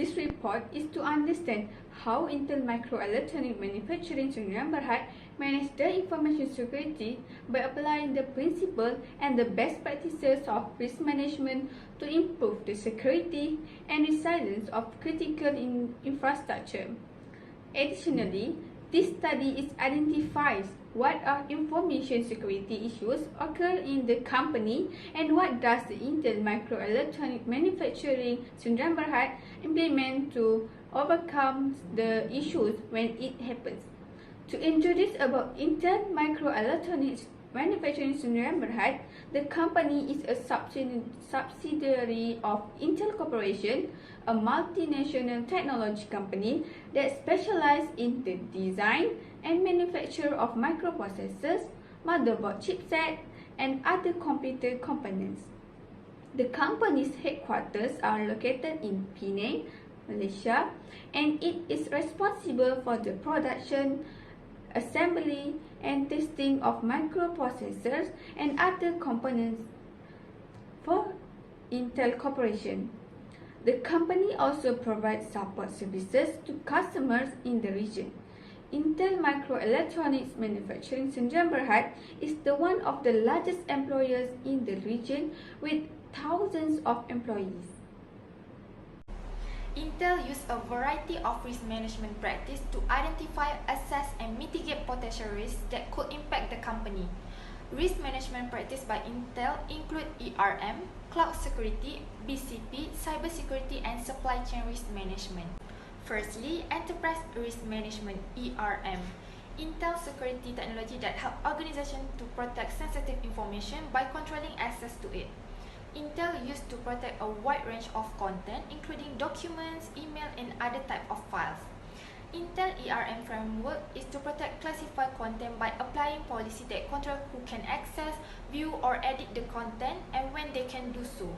this report is to understand how Intel Microelectronic Manufacturing Sdn Bhd manage the information security by applying the principle and the best practices of risk management to improve the security and resilience of critical infrastructure. Additionally, this study identifies what are information security issues occur in the company and what does the Intel Microelectronic Manufacturing Sdn Bhd implement to overcome the issues when it happens. To introduce about Intel Microelectronic Manufacturing Sdn Bhd, the company is a subsidiary of Intel Corporation, a multinational technology company that specializes in the design and manufacture of microprocessors, motherboard chipset, and other computer components. The company's headquarters are located in Penang, Malaysia, and it is responsible for the production, assembly, and testing of microprocessors and other components for Intel Corporation. The company also provides support services to customers in the region. Intel Microelectronics Manufacturing Sdn Bhd is one of the largest employers in the region with thousands of employees. Intel uses a variety of risk management practices to identify, assess, and mitigate potential risks that could impact the company. Risk management practices by Intel include ERM, cloud security, BCP, cybersecurity, and supply chain risk management. Firstly, enterprise risk management ERM. Intel security technology that help organizations to protect sensitive information by controlling access to it. Intel used to protect a wide range of content, including documents, email, and other types of files. Intel ERM framework is to protect classified content by applying policy that control who can access, view, or edit the content and when they can do so.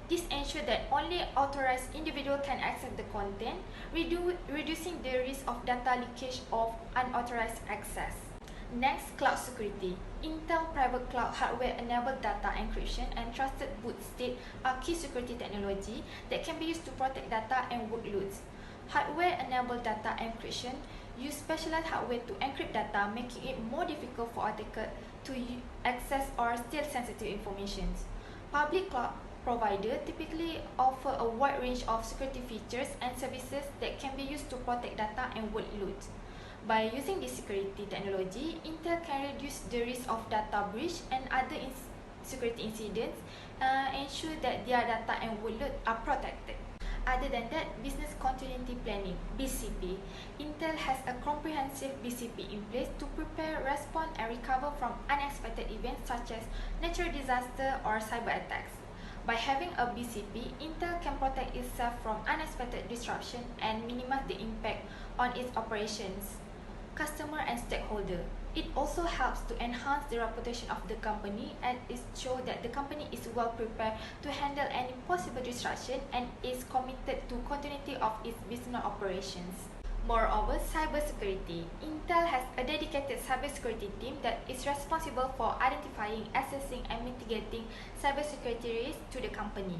This ensures that only authorized individuals can access the content, reducing the risk of data leakage or unauthorized access. Next, cloud security. Intel private cloud hardware-enabled data encryption and trusted boot state are key security technology that can be used to protect data and workloads. Hardware-enabled data encryption use specialized hardware to encrypt data, making it more difficult for attackers to access or steal sensitive information. Public cloud providers typically offer a wide range of security features and services that can be used to protect data and workloads. By using this security technology, Intel can reduce the risk of data breach and other security incidents, ensure that their data and workload are protected. Other than that, business continuity planning (BCP). Intel has a comprehensive BCP in place to prepare, respond, and recover from unexpected events such as natural disaster or cyber attacks. By having a BCP, Intel can protect itself from unexpected disruption and minimize the impact on its operations, customer, and stakeholder. It also helps to enhance the reputation of the company and it shows that the company is well prepared to handle any possible disruption and is committed to continuity of its business operations. Moreover, cybersecurity. Intel has a dedicated cybersecurity team that is responsible for identifying, assessing, and mitigating cybersecurity risks to the company.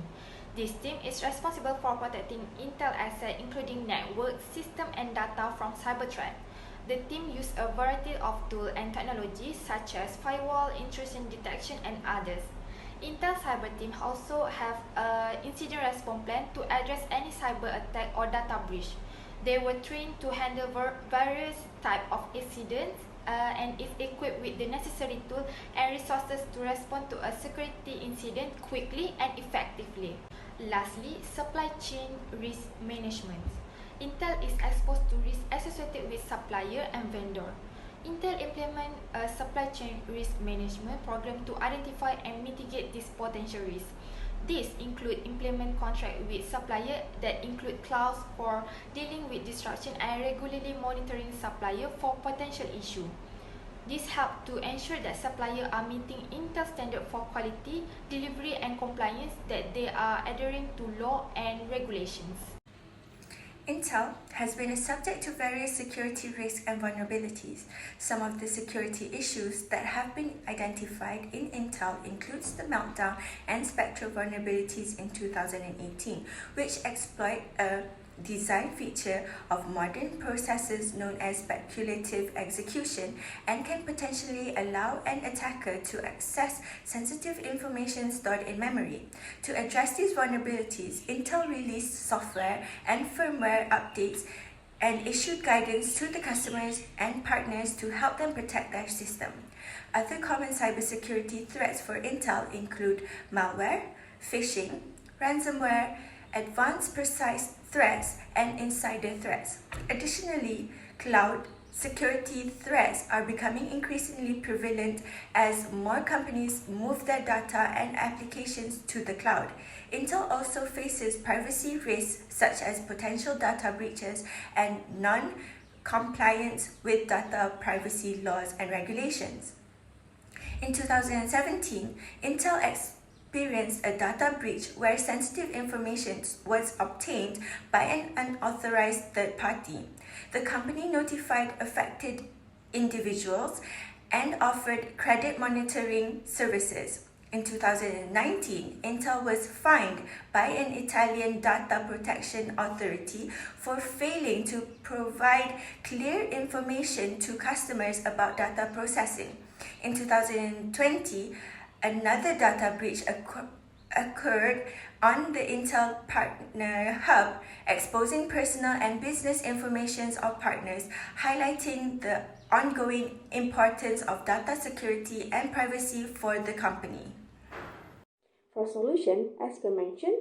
This team is responsible for protecting Intel assets including network, system, and data from cyber threats. The team uses a variety of tools and technologies such as firewall, intrusion detection, and others. Intel cyber team also have an incident response plan to address any cyber attack or data breach. They were trained to handle various types of incidents and is equipped with the necessary tools and resources to respond to a security incident quickly and effectively. Lastly, supply chain risk management. Intel is exposed to risks associated with supplier and vendor. Intel implements a supply chain risk management program to identify and mitigate these potential risks. These include implement contracts with suppliers that include clauses for dealing with disruption and regularly monitoring suppliers for potential issues. This helps to ensure that suppliers are meeting Intel standards for quality, delivery, and compliance, that they are adhering to law and regulations. Intel has been a subject to various security risks and vulnerabilities. Some of the security issues that have been identified in Intel includes the Meltdown and Spectre vulnerabilities in 2018, which exploit a design feature of modern processes known as speculative execution and can potentially allow an attacker to access sensitive information stored in memory. To address these vulnerabilities, Intel released software and firmware updates and issued guidance to the customers and partners to help them protect their system. Other common cybersecurity threats for Intel include malware, phishing, ransomware, advanced precise threats, and insider threats. Additionally, cloud security threats are becoming increasingly prevalent as more companies move their data and applications to the cloud. Intel also faces privacy risks such as potential data breaches and non-compliance with data privacy laws and regulations. In 2017, Intel experienced a data breach where sensitive information was obtained by an unauthorized third party. The company notified affected individuals and offered credit monitoring services. In 2019, Intel was fined by an Italian data protection authority for failing to provide clear information to customers about data processing. In 2020, another data breach occurred on the Intel Partner Hub, exposing personal and business information of partners, highlighting the ongoing importance of data security and privacy for the company. For solution, as per mentioned,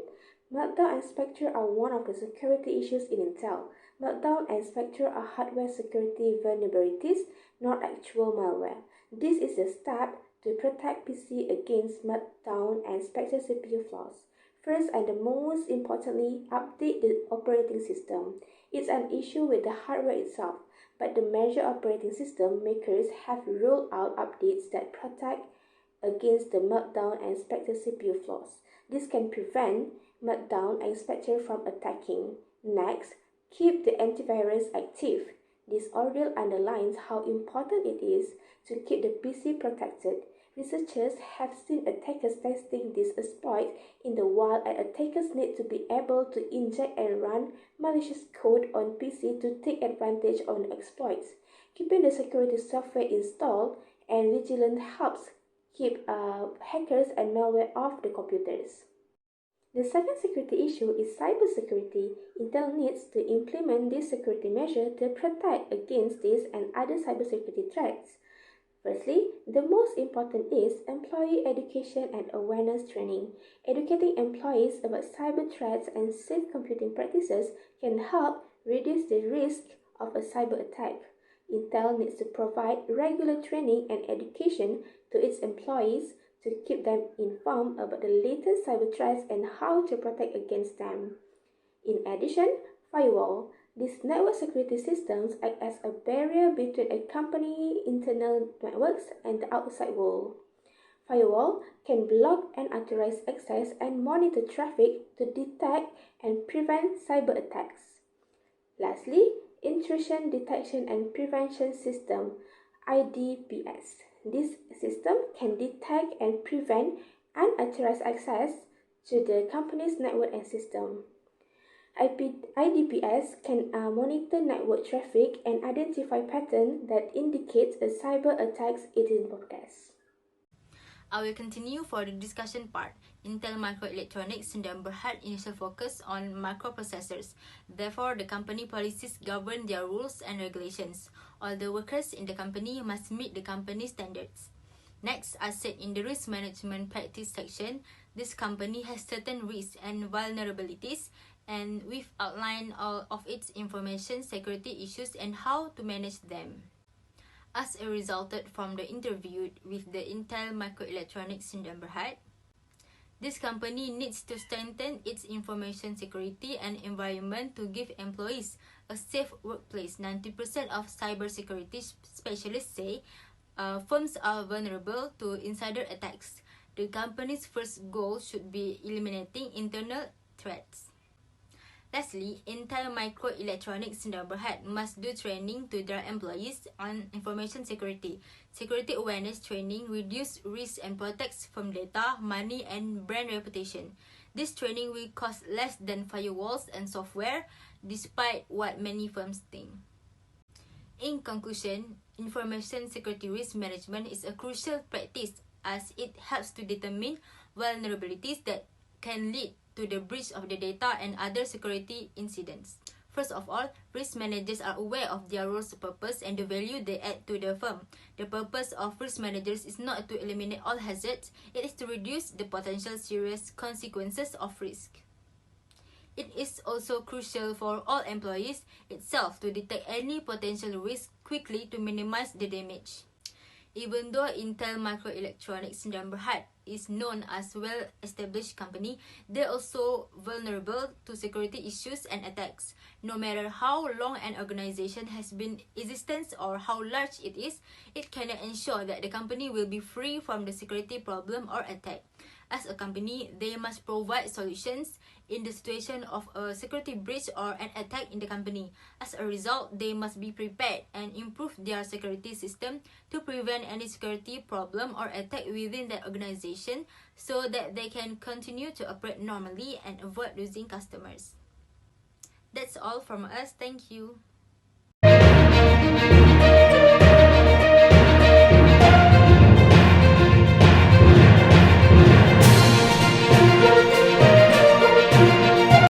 Meltdown and Spectre are one of the security issues in Intel. Meltdown and Spectre are hardware security vulnerabilities, not actual malware. This is a step to protect PC against Meltdown and Spectre CPU flaws. First and the most importantly, update the operating system. It's an issue with the hardware itself, but the major operating system makers have rolled out updates that protect against the Meltdown and Spectre CPU flaws. This can prevent Meltdown and Spectre from attacking. Next, keep the antivirus active. This ordeal underlines how important it is to keep the PC protected. Researchers have seen attackers testing this exploit in the wild, and attackers need to be able to inject and run malicious code on PC to take advantage of the exploits. Keeping the security software installed and vigilant helps keep hackers and malware off the computers. The second security issue is cybersecurity. Intel needs to implement this security measure to protect against this and other cybersecurity threats. Firstly, the most important is employee education and awareness training. Educating employees about cyber threats and safe computing practices can help reduce the risk of a cyber attack. Intel needs to provide regular training and education to its employees to keep them informed about the latest cyber threats and how to protect against them. In addition, firewall. These network security systems act as a barrier between a company's internal networks and the outside world. Firewall can block unauthorized access and monitor traffic to detect and prevent cyber attacks. Lastly, Intrusion Detection and Prevention System, IDPS. This system can detect and prevent unauthorized access to the company's network and system. IDPS can monitor network traffic and identify patterns that indicate a cyber attack is in progress. I will continue for the discussion part. Intel Microelectronics sedang berhad initial focus on microprocessors. Therefore, the company policies govern their rules and regulations. All the workers in the company must meet the company standards. Next, as said in the risk management practice section, this company has certain risks and vulnerabilities, and we've outlined all of its information security issues and how to manage them. As a result from the interview with the Intel Microelectronics sedang berhad, this company needs to strengthen its information security and environment to give employees a safe workplace. 90% of cybersecurity specialists say firms are vulnerable to insider attacks. The company's first goal should be eliminating internal threats. Lastly, Intel Microelectronics sedang berhad must do training to their employees on information security. Security awareness training reduce risk and protects from data, money, and brand reputation. This training will cost less than firewalls and software. despite what many firms think. In conclusion, information security risk management is a crucial practice as it helps to determine vulnerabilities that can lead to the breach of the data and other security incidents. First of all, risk managers are aware of their role's purpose and the value they add to the firm. The purpose of risk managers is not to eliminate all hazards, it is to reduce the potential serious consequences of risk. It is also crucial for all employees itself to detect any potential risk quickly to minimize the damage. Even though Intel Microelectronics Sdn Bhd is known as a well-established company, they are also vulnerable to security issues and attacks. No matter how long an organization has been in existence or how large it is, it cannot ensure that the company will be free from the security problem or attack. As a company, they must provide solutions in the situation of a security breach or an attack in the company. As a result, they must be prepared and improve their security system to prevent any security problem or attack within that organization so that they can continue to operate normally and avoid losing customers. That's all from us. Thank you.